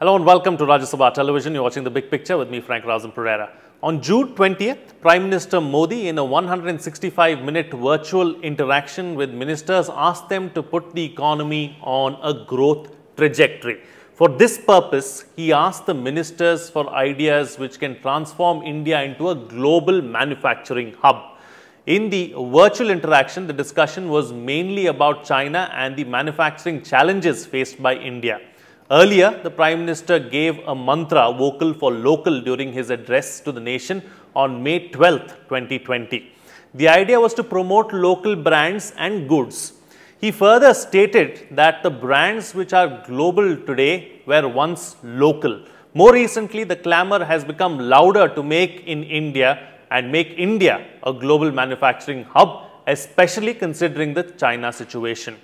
Hello and welcome to Rajya Sabha Television. You're watching The Big Picture with me, Frank Razan Pereira. On June 20th, Prime Minister Modi, in a 165-minute virtual interaction with ministers, asked them to put the economy on a growth trajectory. For this purpose, he asked the ministers for ideas which can transform India into a global manufacturing hub. In the virtual interaction, the discussion was mainly about China and the manufacturing challenges faced by India. Earlier, the Prime Minister gave a mantra, vocal for local, during his address to the nation on May 12, 2020. The idea was to promote local brands and goods. He further stated that the brands which are global today were once local. More recently, the clamour has become louder to make in India and make India a global manufacturing hub, especially considering the China situation.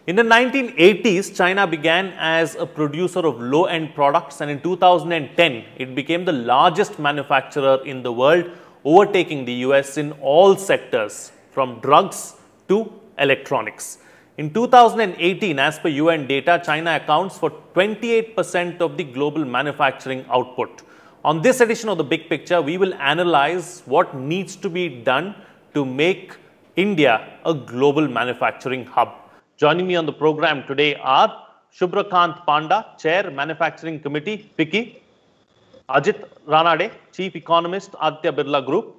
In the 1980s, China began as a producer of low-end products, and in 2010, it became the largest manufacturer in the world, overtaking the US in all sectors, from drugs to electronics. In 2018, as per UN data, China accounts for 28% of the global manufacturing output. On this edition of The Big Picture, we will analyze what needs to be done to make India a global manufacturing hub. Joining me on the program today are Shubhrakant Panda, Chair, Manufacturing Committee, FICCI, Ajit Ranade, Chief Economist, Aditya Birla Group,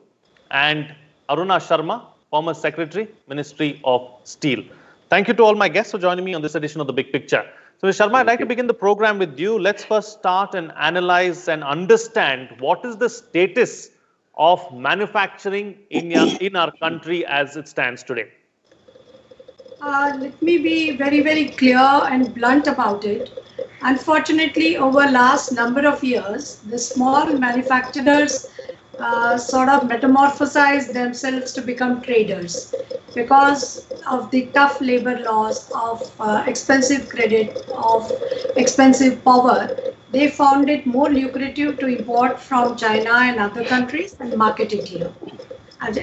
and Aruna Sharma, former Secretary, Ministry of Steel. Thank you to all my guests for joining me on this edition of The Big Picture. So, Ms. Sharma, I'd like to begin the program with you. Let's first start and analyze and understand what is the status of manufacturing in our country as it stands today. Let me be very, very clear and blunt about it. Unfortunately, over last number of years, the small manufacturers sort of metamorphosized themselves to become traders because of the tough labor laws, of expensive credit, of expensive power. They found it more lucrative to import from China and other countries and market it here.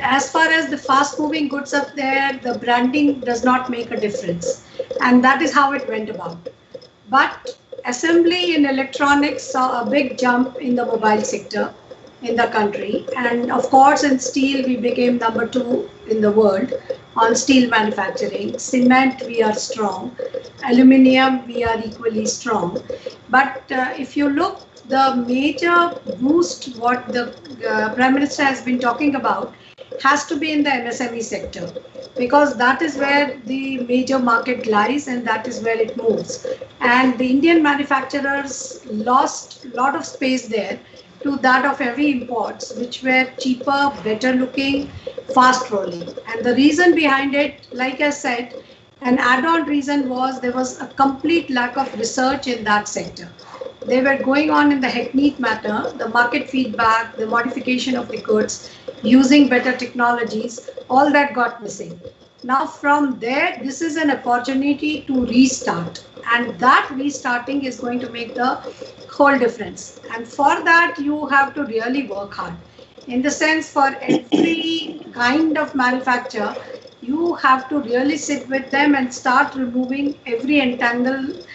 As far as the fast-moving goods up there, the branding does not make a difference. And that is how it went about. But assembly in electronics saw a big jump in the mobile sector in the country. And of course, in steel, we became number 2 in the world on steel manufacturing. Cement, we are strong. Aluminium, we are equally strong. But if you look, the major boost what the Prime Minister has been talking about has to be in the MSME sector, because that is where the major market lies and that is where it moves. And the Indian manufacturers lost a lot of space there to that of heavy imports, which were cheaper, better looking, fast rolling. And the reason behind it, like I said, an add-on reason was there was a complete lack of research in that sector. They were going on in the hackneyed manner, the market feedback, the modification of the goods, using better technologies, all that got missing. Now from there, this is an opportunity to restart, and that restarting is going to make the whole difference. And for that, you have to really work hard. In the sense, for every kind of manufacturer, you have to really sit with them and start removing every entangled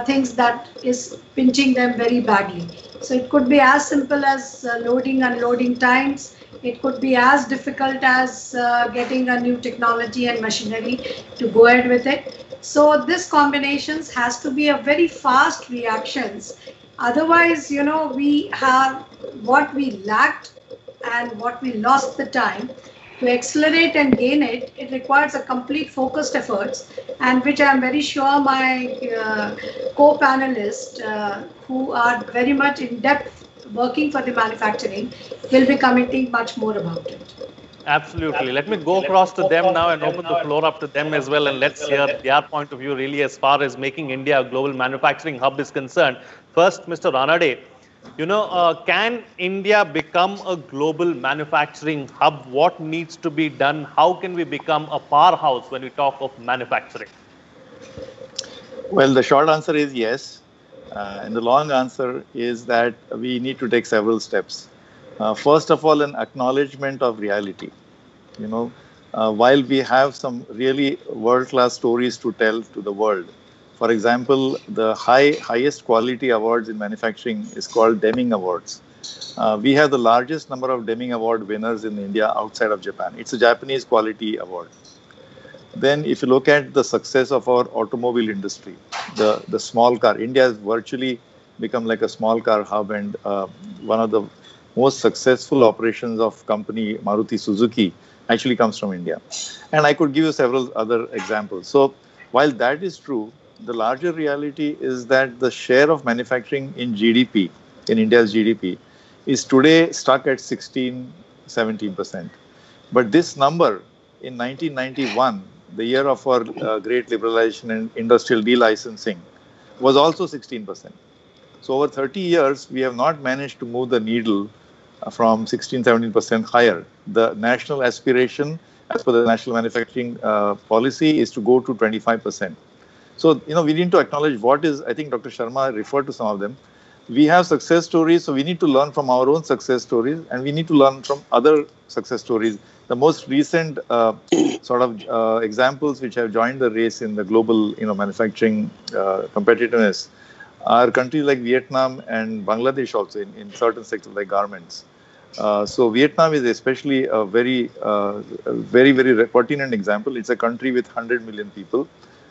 things that is pinching them very badly. So it could be as simple as loading, unloading times. It could be as difficult as getting a new technology and machinery to go ahead with it. So this combinations has to be a very fast reactions. Otherwise, you know, we have what we lacked and what we lost the time. To accelerate and gain it, it requires a complete focused efforts, and which I am very sure my co-panelists who are very much in depth working for the manufacturing will be commenting much more about it. Absolutely. Let me go across to them now and open the floor up to them as well, and let's hear their point of view really as far as making India a global manufacturing hub is concerned. First, Mr. Ranade, you know, can India become a global manufacturing hub? What needs to be done? How can we become a powerhouse when we talk of manufacturing? Well, the short answer is yes. And the long answer is that we need to take several steps. First of all, an acknowledgement of reality. You know, while we have some really world-class stories to tell to the world, For example, the highest quality awards in manufacturing is called Deming Awards. We have the largest number of Deming Award winners in India outside of Japan. It's a Japanese quality award. Then if you look at the success of our automobile industry, the small car, India has virtually become like a small car hub, and one of the most successful operations of company Maruti Suzuki actually comes from India. And I could give you several other examples. So while that is true, the larger reality is that the share of manufacturing in GDP, in India's GDP, is today stuck at 16-17%. But this number in 1991, the year of our great liberalization and industrial delicensing, was also 16%. So over 30 years, we have not managed to move the needle from 16-17% higher. The national aspiration, as per the national manufacturing policy, is to go to 25%. So, we need to acknowledge what is, I think Dr. Sharma referred to some of them. We have success stories, so we need to learn from our own success stories, and we need to learn from other success stories. The most recent examples which have joined the race in the global, manufacturing competitiveness are countries like Vietnam and Bangladesh also in certain sectors like garments. So Vietnam is especially a very, very pertinent example. It's a country with 100 million people.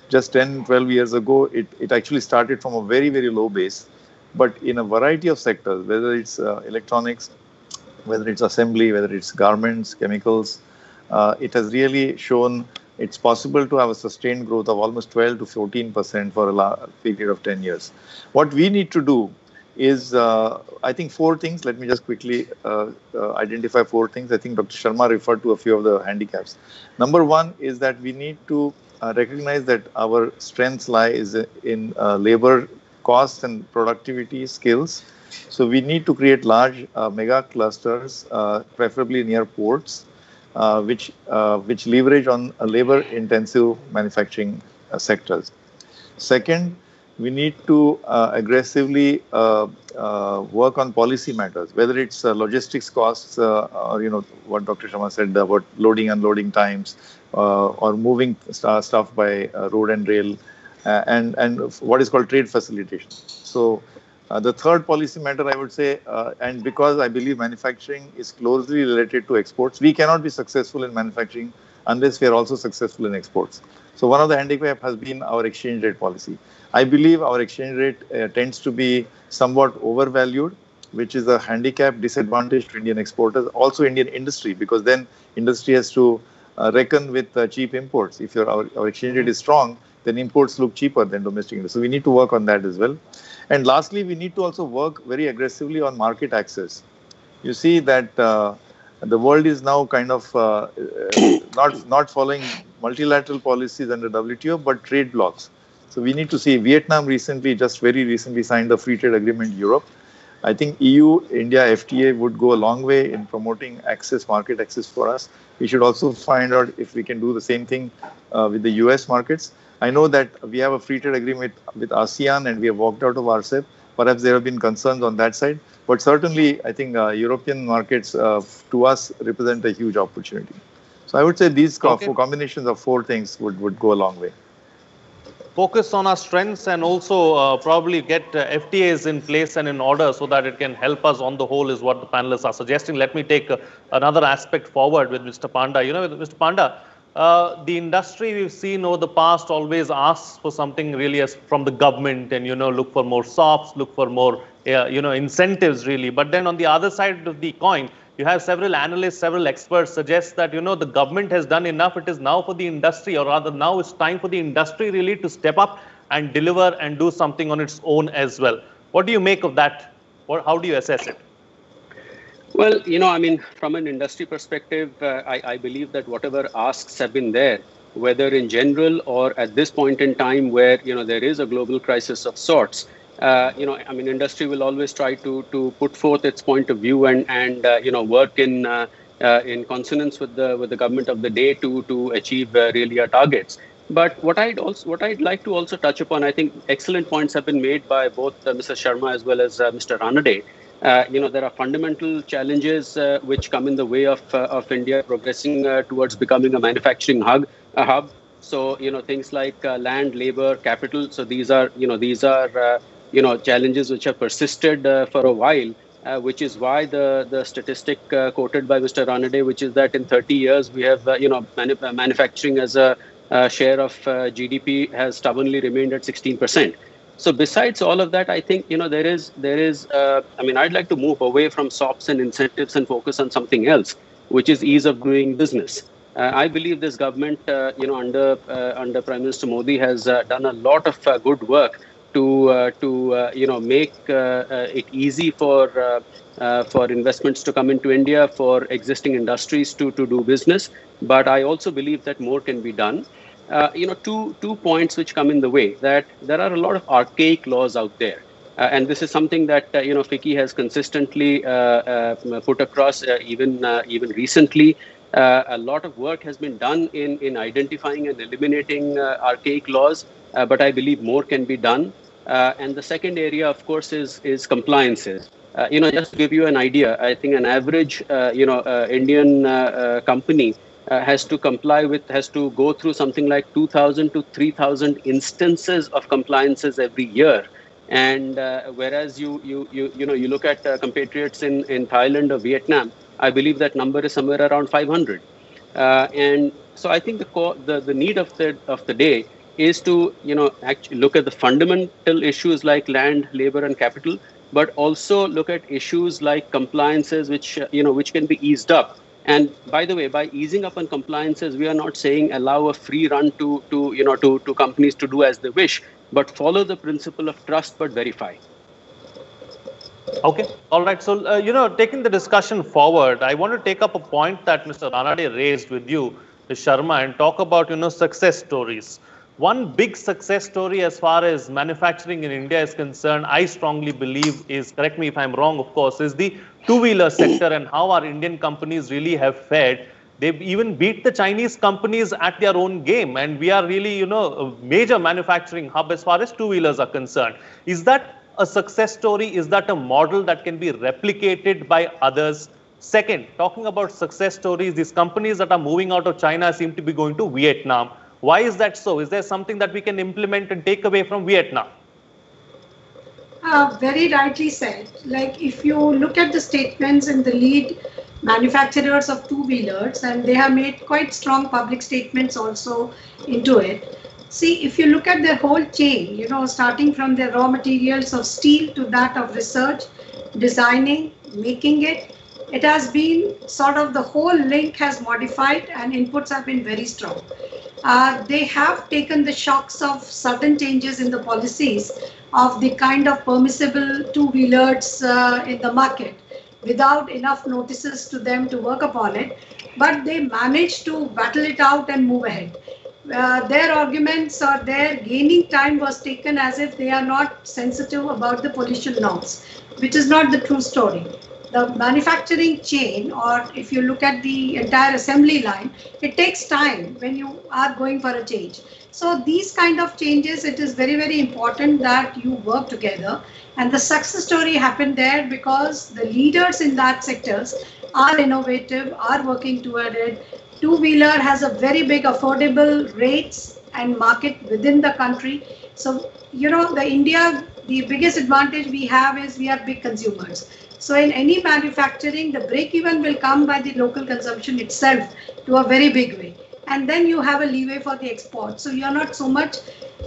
Just 10, 12 years ago, it actually started from a very, very low base. But in a variety of sectors, whether it's electronics, whether it's assembly, whether it's garments, chemicals, it has really shown it's possible to have a sustained growth of almost 12 to 14% for a period of 10 years. What we need to do is, I think, four things. Let me just quickly identify four things. I think Dr. Sharma referred to a few of the handicaps. Number one is that we need to recognize that our strengths lie in labor costs and productivity skills. So we need to create large mega clusters, preferably near ports, which leverage on labor-intensive manufacturing sectors. Second, we need to aggressively work on policy matters, whether it's logistics costs or what Dr. Sharma said about loading, unloading times, or moving stuff by road and rail, and what is called trade facilitation. So the third policy matter, I would say, and because I believe manufacturing is closely related to exports, we cannot be successful in manufacturing unless we are also successful in exports. So one of the handicaps has been our exchange rate policy. I believe our exchange rate tends to be somewhat overvalued, which is a handicap, disadvantage to Indian exporters, also Indian industry, because then industry has to reckon with cheap imports. If our exchange rate is strong, then imports look cheaper than domestic industry. So we need to work on that as well. And lastly, we need to also work very aggressively on market access. You see that the world is now kind of not following multilateral policies under WTO, but trade blocs. So we need to see Vietnam very recently signed a free trade agreement in Europe. I think EU, India, FTA would go a long way in promoting market access for us. We should also find out if we can do the same thing with the US markets. I know that we have a free trade agreement with ASEAN and we have walked out of RCEP. Perhaps there have been concerns on that side. But certainly, I think European markets to us represent a huge opportunity. So I would say these combinations of four things would go a long way. Focus on our strengths and also probably get FTAs in place and in order so that it can help us on the whole is what the panelists are suggesting. Let me take another aspect forward with Mr. Panda. Mr. Panda, the industry we've seen over the past always asks for something really from the government and, look for more SOPs, look for more, incentives really. But then on the other side of the coin, you have several analysts, several experts suggest that, the government has done enough. It is now for the industry, or rather now it's time for the industry really to step up and deliver and do something on its own as well. What do you make of that? How do you assess it? Well, from an industry perspective, I believe that whatever asks have been there, whether in general or at this point in time where, there is a global crisis of sorts, industry will always try to put forth its point of view and work in consonance with the government of the day to achieve really our targets. But what I'd like to also touch upon, I think excellent points have been made by both Mr. Sharma as well as Mr. Ranade. There are fundamental challenges which come in the way of India progressing towards becoming a manufacturing hub. So, things like land, labor, capital. So these are challenges which have persisted for a while, which is why the statistic quoted by Mr. Ranade, which is that in 30 years we have, manufacturing as a share of GDP has stubbornly remained at 16%. So besides all of that, I think, there is. I'd like to move away from SOPs and incentives and focus on something else, which is ease of doing business. I believe this government, under Prime Minister Modi, has done a lot of good work to make it easy for investments to come into India, for existing industries to do business. But I also believe that more can be done. Two points which come in the way, that there are a lot of archaic laws out there. And this is something that FICCI has consistently put across, even recently. A lot of work has been done in identifying and eliminating archaic laws, but I believe more can be done. And the second area, of course, is compliances. Just to give you an idea, I think an average Indian company has to go through something like 2,000 to 3,000 instances of compliances every year. And whereas you look at compatriots in Thailand or Vietnam, I believe that number is somewhere around 500. And so I think the need of the day is to actually look at the fundamental issues like land, labor, and capital, but also look at issues like compliances, which can be eased up. And by the way, by easing up on compliances, we are not saying allow a free run to companies to do as they wish, but follow the principle of trust but verify. Okay, all right. So, taking the discussion forward, I want to take up a point that Mr. Ranade raised with you, Ms. Sharma, and talk about, success stories. One big success story as far as manufacturing in India is concerned, I strongly believe is, correct me if I'm wrong, of course, is the two-wheeler sector and how our Indian companies really have fared. They've even beat the Chinese companies at their own game, and we are really, a major manufacturing hub as far as two-wheelers are concerned. Is that a success story? Is that a model that can be replicated by others? Second, talking about success stories, these companies that are moving out of China seem to be going to Vietnam. Why is that so? Is there something that we can implement and take away from Vietnam? Very rightly said. Like if you look at the statements in the lead manufacturers of two-wheelers, and they have made quite strong public statements also into it. See, if you look at their whole chain, starting from the raw materials of steel to that of research, designing, making it, it has been sort of the whole link has modified and inputs have been very strong. They have taken the shocks of sudden changes in the policies of the kind of permissible two-wheelers in the market without enough notices to them to work upon it, but they managed to battle it out and move ahead. Their arguments or their gaining time was taken as if they are not sensitive about the pollution norms, which is not the true story. The manufacturing chain, or if you look at the entire assembly line, it takes time when you are going for a change. So these kind of changes, it is very, very important that you work together. And the success story happened there because the leaders in that sectors are innovative, are working toward it. Two-wheeler has a very big affordable rates and market within the country. So, the biggest advantage we have is we are big consumers. So in any manufacturing, the break-even will come by the local consumption itself to a very big way. And then you have a leeway for the export. So you're not so much,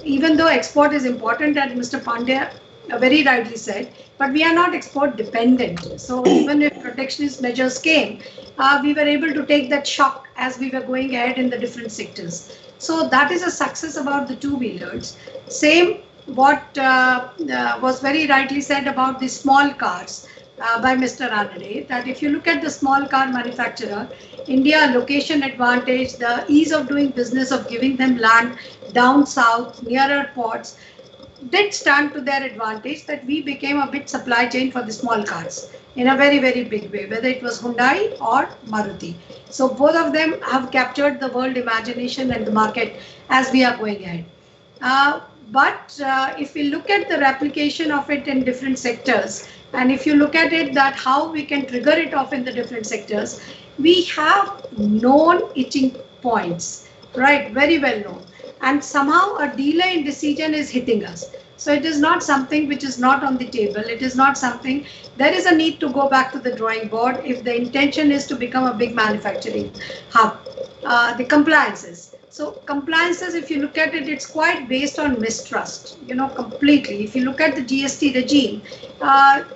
even though export is important, as Mr. Pandya very rightly said, but we are not export dependent. So even if protectionist measures came, we were able to take that shock as we were going ahead in the different sectors. So that is a success about the two-wheelers. Same what was very rightly said about the small cars by Mr. Ranade, that if you look at the small car manufacturer, India location advantage, the ease of doing business of giving them land down south, nearer ports, did stand to their advantage that we became a bit supply chain for the small cars in a very, very big way, whether it was Hyundai or Maruti. So both of them have captured the world imagination and the market as we are going ahead. But if we look at the replication of it in different sectors, and if you look at it that how we can trigger it off in the different sectors, we have known itching points. right? Very well known. And somehow a delay in decision is hitting us. So it is not something which is not on the table. It is not something, there is a need to go back to the drawing board if the intention is to become a big manufacturing hub. The compliances. So compliances, if you look at it, it's quite based on mistrust, completely. If you look at the GST regime,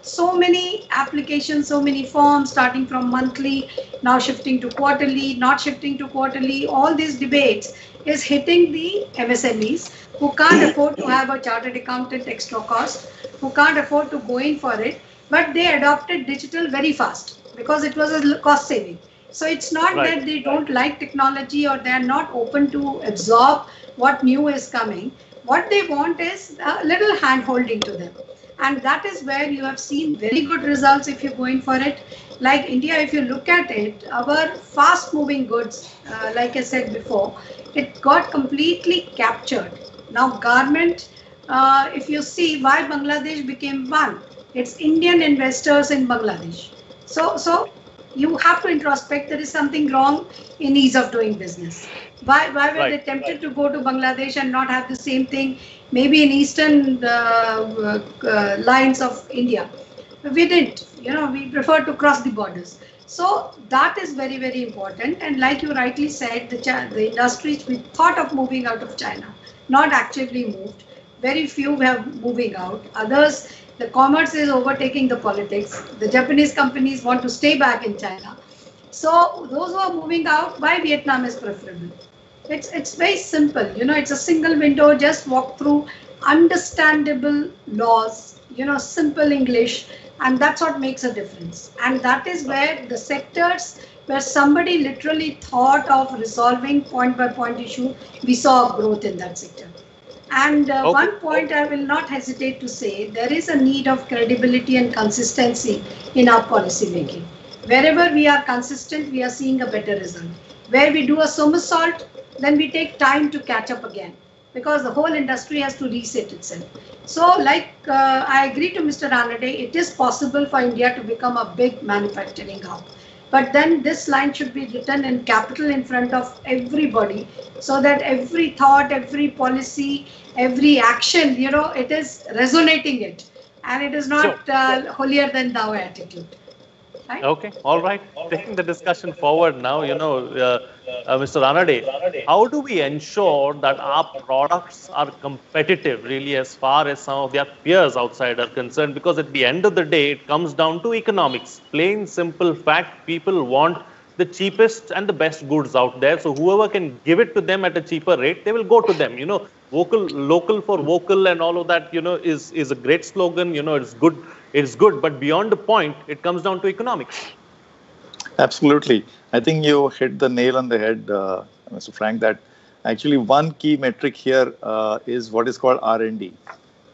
so many applications, so many forms, starting from monthly, now shifting to quarterly, not shifting to quarterly, all these debates is hitting the MSMEs who can't afford to have a chartered accountant extra cost, who can't afford to go in for it, but they adopted digital very fast because it was a cost saving. So it's not that they don't like technology or they're not open to absorb what new is coming. What they want is a little hand holding to them. And that is where you have seen very good results if you're going for it. Like India, if you look at it, our fast moving goods, like I said before, it got completely captured. Now garment, if you see why Bangladesh became one, it's Indian investors in Bangladesh. So you have to introspect, there is something wrong in ease of doing business. Why were they tempted to go to Bangladesh and not have the same thing maybe in eastern lines of India? We didn't, we prefer to cross the borders. So that is very, very important. And like you rightly said, the industries we thought of moving out of China, not actively moved. Very few have moving out. Others, the commerce is overtaking the politics. The Japanese companies want to stay back in China. So those who are moving out, why Vietnam is preferable? It's very simple. It's a single window, just walk through understandable laws, simple English, and that's what makes a difference. And that is where the sectors where somebody literally thought of resolving point by point issue, we saw growth in that sector. And one point I will not hesitate to say, there is a need of credibility and consistency in our policy making. Wherever we are consistent, we are seeing a better result. Where we do a somersault, then we take time to catch up again because the whole industry has to reset itself. So like I agree to Mr. Ranade, it is possible for India to become a big manufacturing hub. But then this line should be written in capital in front of everybody so that every thought, every policy, every action, it is resonating it. And it is not holier than thou attitude. Right? Okay, all right. Taking the discussion forward now, Mr. Ranade, how do we ensure that our products are competitive really as far as some of their peers outside are concerned? Because at the end of the day, it comes down to economics. Plain, simple fact, people want the cheapest and the best goods out there. So whoever can give it to them at a cheaper rate, they will go to them. Local for vocal and all of that, is a great slogan. It's good, but beyond the point, it comes down to economics. Absolutely. I think you hit the nail on the head, Mr. Frank, that actually one key metric here is what is called R&D.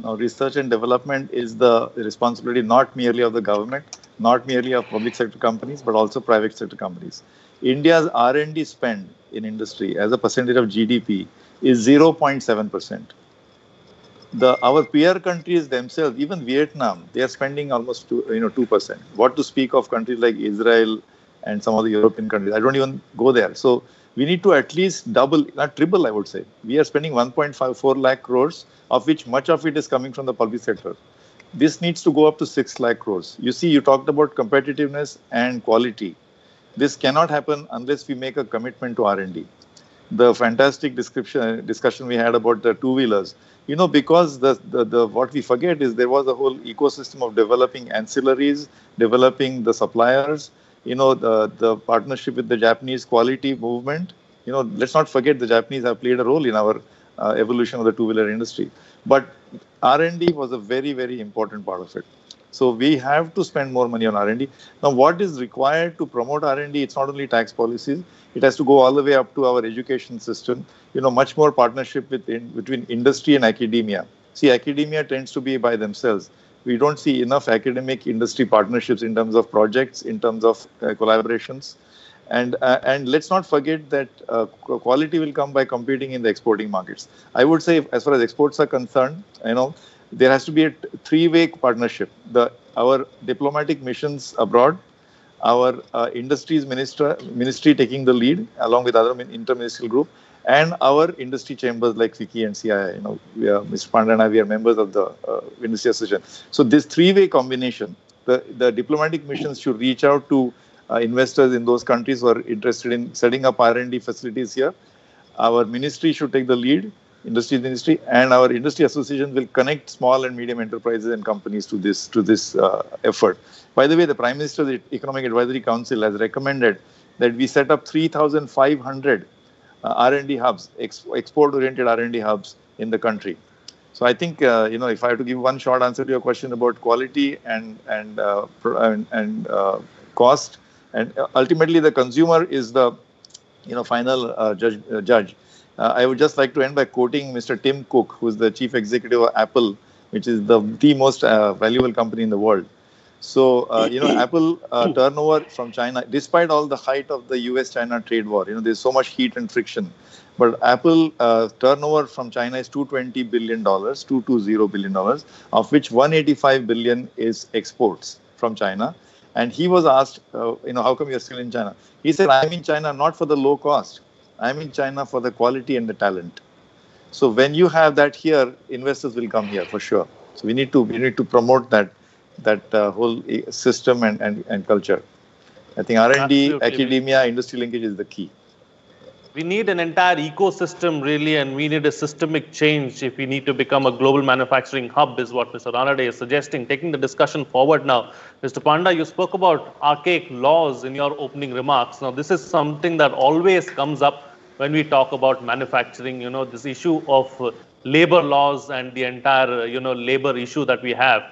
Now, research and development is the responsibility not merely of the government, not merely of public sector companies, but also private sector companies. India's R&D spend in industry as a percentage of GDP is 0.7%. Our peer countries themselves, even Vietnam, they are spending almost 2%. What to speak of countries like Israel and some of the European countries? I don't even go there. So we need to at least double, not triple, I would say. We are spending 1.54 lakh crores, of which much of it is coming from the public sector. This needs to go up to 6 lakh crores. You see, you talked about competitiveness and quality. This cannot happen unless we make a commitment to R&D. The fantastic discussion we had about the two-wheelers, because what we forget is there was a whole ecosystem of developing ancillaries, developing the suppliers, the partnership with the Japanese quality movement. Let's not forget the Japanese have played a role in our evolution of the two-wheeler industry. But R&D was a very, very important part of it. So we have to spend more money on R&D. Now, what is required to promote R&D? It's not only tax policies. It has to go all the way up to our education system. Much more partnership between industry and academia. See, academia tends to be by themselves. We don't see enough academic industry partnerships in terms of projects, in terms of collaborations. And let's not forget that quality will come by competing in the exporting markets. I would say, as far as exports are concerned, there has to be a three-way partnership. Our diplomatic missions abroad, our industries ministry taking the lead along with other interministerial group, and our industry chambers like FICCI and CII. Mr. Panda and I, we are members of the industry association. So this three-way combination, the diplomatic missions should reach out to investors in those countries who are interested in setting up R&D facilities here. Our ministry should take the lead, industry, and our industry association will connect small and medium enterprises and companies to this effort. By the way, the Prime Minister's Economic Advisory Council has recommended that we set up 3,500 R&D hubs, export-oriented R&D hubs in the country. So I think if I have to give one short answer to your question about quality and cost, and ultimately the consumer is the final judge. I would just like to end by quoting Mr. Tim Cook, who is the chief executive of Apple, which is the most valuable company in the world. So, Apple turnover from China, despite all the height of the US-China trade war, there's so much heat and friction. But Apple turnover from China is $220 billion, $220 billion, of which $185 billion is exports from China. And he was asked, how come you're still in China? He said, I'm in China not for the low cost. I'm in China for the quality and the talent. So when you have that here, investors will come here for sure. So we need to promote that whole system and culture. I think R&D, Absolutely. academia, industry linkage is the key. We need an entire ecosystem really, and we need a systemic change if we need to become a global manufacturing hub, is what Mr. Ranade is suggesting. Taking the discussion forward now, Mr. Panda, you spoke about archaic laws in your opening remarks. Now, this is something that always comes up when we talk about manufacturing, this issue of labor laws and the entire, labor issue that we have.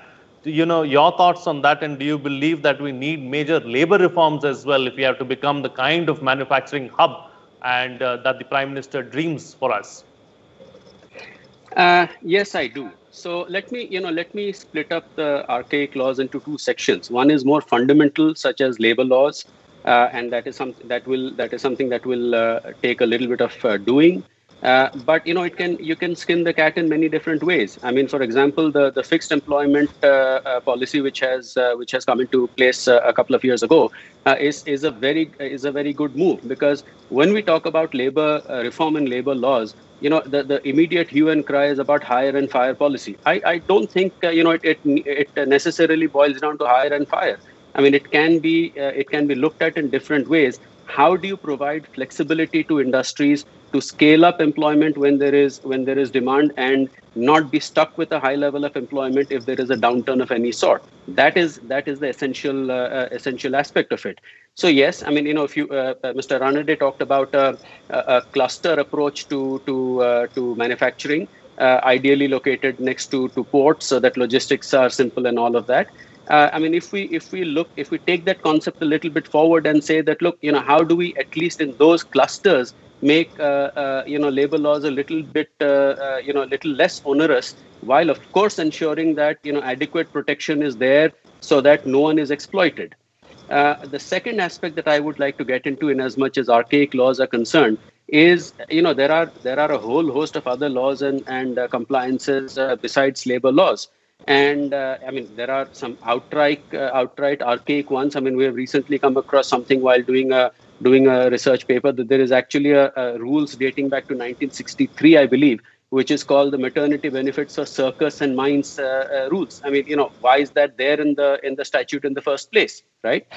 Your thoughts on that, and do you believe that we need major labor reforms as well if we have to become the kind of manufacturing hub and that the Prime Minister dreams for us? Yes, I do. So let me split up the archaic laws into two sections. One is more fundamental, such as labor laws, and that is something that will take a little bit of doing. But you can skin the cat in many different ways. I mean, for example, the fixed employment policy, which has come into place a couple of years ago, is a very good move, because when we talk about labor reform and labor laws, the immediate hue and cry is about hire and fire policy. I don't think it necessarily boils down to hire and fire. I mean, it can be looked at in different ways. How do you provide flexibility to industries to scale up employment when there is demand, and not be stuck with a high level of employment if there is a downturn of any sort? That is the essential aspect of it. So yes, I mean, if you Mr. Ranade talked about a cluster approach to manufacturing, ideally located next to ports, so that logistics are simple and all of that. I mean, if we take that concept a little bit forward and say that, look, how do we, at least in those clusters, make labor laws a little bit little less onerous, while of course ensuring that adequate protection is there so that no one is exploited. The second aspect that I would like to get into, in as much as archaic laws are concerned, is there are a whole host of other laws and compliances besides labor laws. And I mean, there are some outright archaic ones. I mean, we have recently come across something while doing a research paper, that there is actually a rules dating back to 1963, I believe, which is called the Maternity Benefits for Circus and Mines rules. I mean, why is that there in the statute in the first place, right?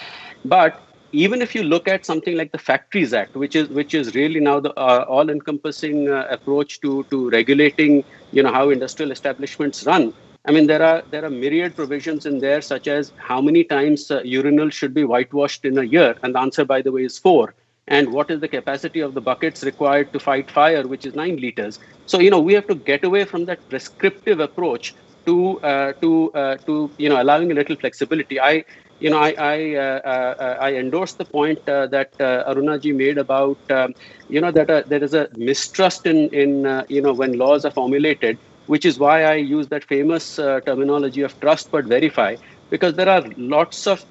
But even if you look at something like the Factories Act, which is really now the all-encompassing approach to regulating how industrial establishments run. I mean, there are myriad provisions in there, such as how many times urinals should be whitewashed in a year, and the answer, by the way, is 4. And what is the capacity of the buckets required to fight fire, which is 9 liters. So we have to get away from that prescriptive approach to allowing a little flexibility. I endorse the point that Arunaji made about that there is a mistrust in when laws are formulated, which is why I use that famous terminology of trust but verify, because there are lots of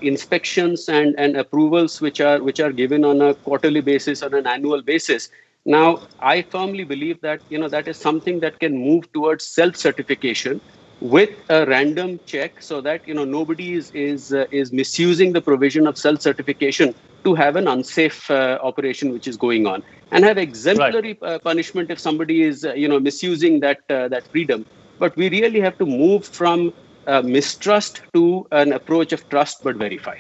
inspections and approvals which are given on a quarterly basis, on an annual basis. Now, I firmly believe that that is something that can move towards self-certification, with a random check, so that nobody is misusing the provision of self-certification to have an unsafe operation which is going on, and have exemplary punishment if somebody is misusing that freedom. But we really have to move from mistrust to an approach of trust but verify.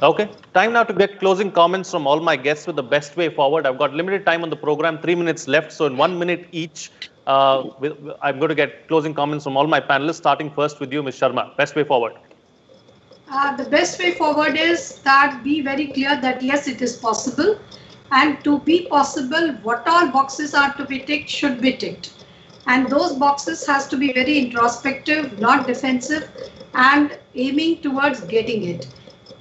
Okay, time now to get closing comments from all my guests with the best way forward. I've got limited time on the program, 3 minutes left, so in 1 minute each, I'm going to get closing comments from all my panelists, starting first with you, Ms. Sharma. Best way forward. The best way forward is that be very clear that yes, it is possible, and to be possible, what all boxes are to be ticked should be ticked. And those boxes has to be very introspective, not defensive, and aiming towards getting it.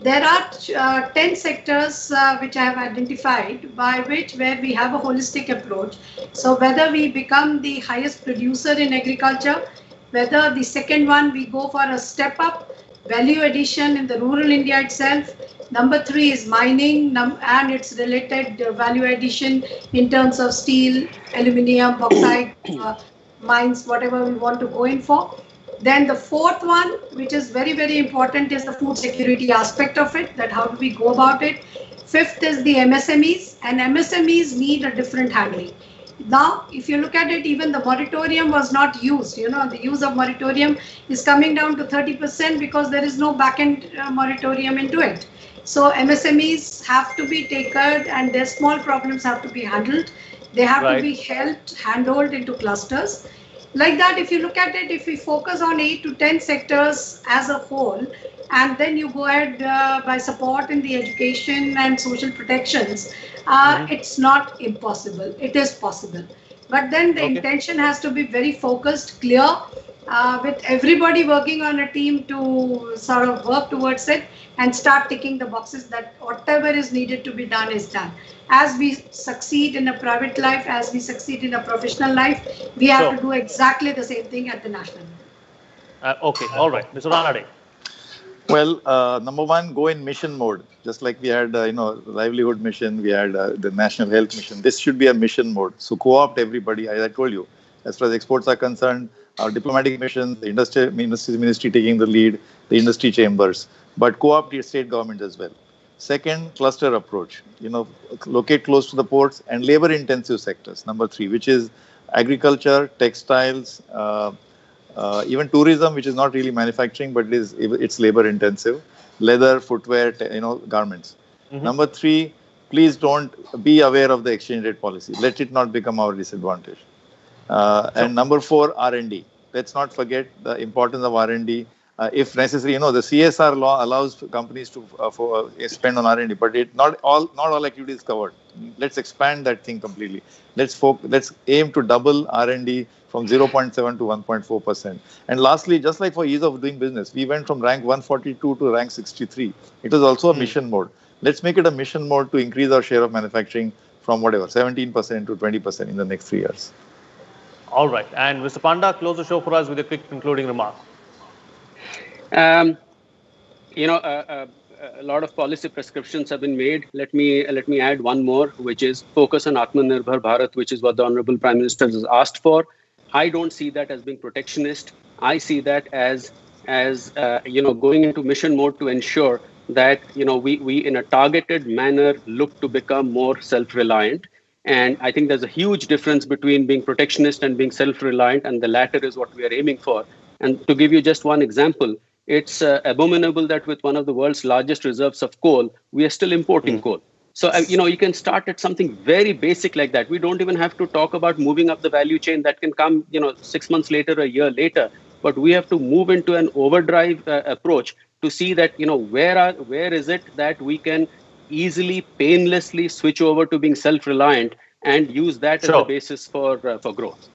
There are 10 sectors which I have identified where we have a holistic approach. So whether we become the highest producer in agriculture, whether the second one we go for a step up, value addition in the rural India itself. Number 3 is mining and its related value addition in terms of steel, aluminium, bauxite, mines, whatever we want to go in for. Then the fourth one, which is very, very important, is the food security aspect of it, that how do we go about it. Fifth is the MSMEs, and MSMEs need a different handling. Now, if you look at it, even the moratorium was not used. The use of moratorium is coming down to 30% because there is no back-end moratorium into it. So MSMEs have to be taken and their small problems have to be handled. They have to be helped, handled into clusters. Like that, if you look at it, if we focus on 8 to 10 sectors as a whole, and then you go ahead by support in the education and social protections, it's not impossible. It is possible. But then the intention has to be very focused, clear, with everybody working on a team to sort of work towards it and start ticking the boxes that whatever is needed to be done is done. As we succeed in a private life, as we succeed in a professional life, we have to do exactly the same thing at the national level. Okay, all right. Mr. Ranade. Well, number one, go in mission mode. Just like we had, livelihood mission, we had the national health mission. This should be a mission mode. So co-opt everybody, as I told you. As far as exports are concerned, our diplomatic missions, the ministry taking the lead, the industry chambers, but co-opt the state government as well. Second, cluster approach. Locate close to the ports and labor-intensive sectors. Number 3, which is agriculture, textiles, even tourism, which is not really manufacturing, but it's labor-intensive. Leather, footwear, garments. Number 3, please don't be aware of the exchange rate policy. Let it not become our disadvantage. And number 4, R&D. Let's not forget the importance of R&D. If necessary, the CSR law allows companies to spend on R&D, but not all activity is covered. Let's expand that thing completely. Let's aim to double R&D from 0.7 to 1.4%. And lastly, just like for ease of doing business, we went from rank 142 to rank 63. It was also a mission mode. Let's make it a mission mode to increase our share of manufacturing from 17% to 20% in the next 3 years. All right. And Mr. Panda, close the show for us with a quick concluding remark. A lot of policy prescriptions have been made. Let me add one more, which is focus on Atmanirbhar Bharat, which is what the Honorable Prime Minister has asked for. I don't see that as being protectionist. I see that as going into mission mode to ensure that we in a targeted manner look to become more self-reliant. And I think there's a huge difference between being protectionist and being self-reliant, and the latter is what we are aiming for. And to give you just one example, it's abominable that with one of the world's largest reserves of coal, we are still importing coal. So, you can start at something very basic like that. We don't even have to talk about moving up the value chain. That can come, 6 months later, a year later. But we have to move into an overdrive approach to see that, where is it that we can easily, painlessly switch over to being self-reliant and use that as a basis for growth.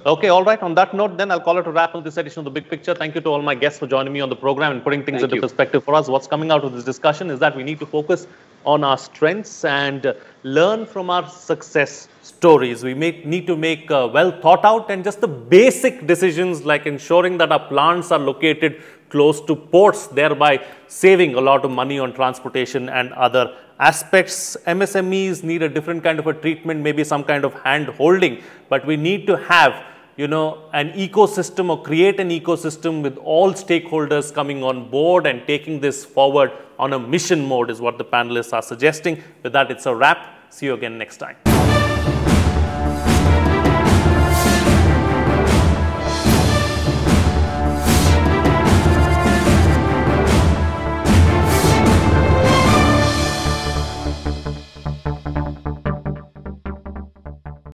Okay, all right. On that note, then I'll call it a wrap on this edition of The Big Picture. Thank you to all my guests for joining me on the program and putting things into perspective for us. What's coming out of this discussion is that we need to focus on our strengths and learn from our success stories. We need to make well thought out and just the basic decisions like ensuring that our plants are located close to ports, thereby saving a lot of money on transportation and other aspects. MSMEs need a different kind of a treatment, maybe some kind of hand holding, but we need to have an ecosystem or create an ecosystem with all stakeholders coming on board and taking this forward on a mission mode is what the panelists are suggesting. With that, it's a wrap. See you again next time.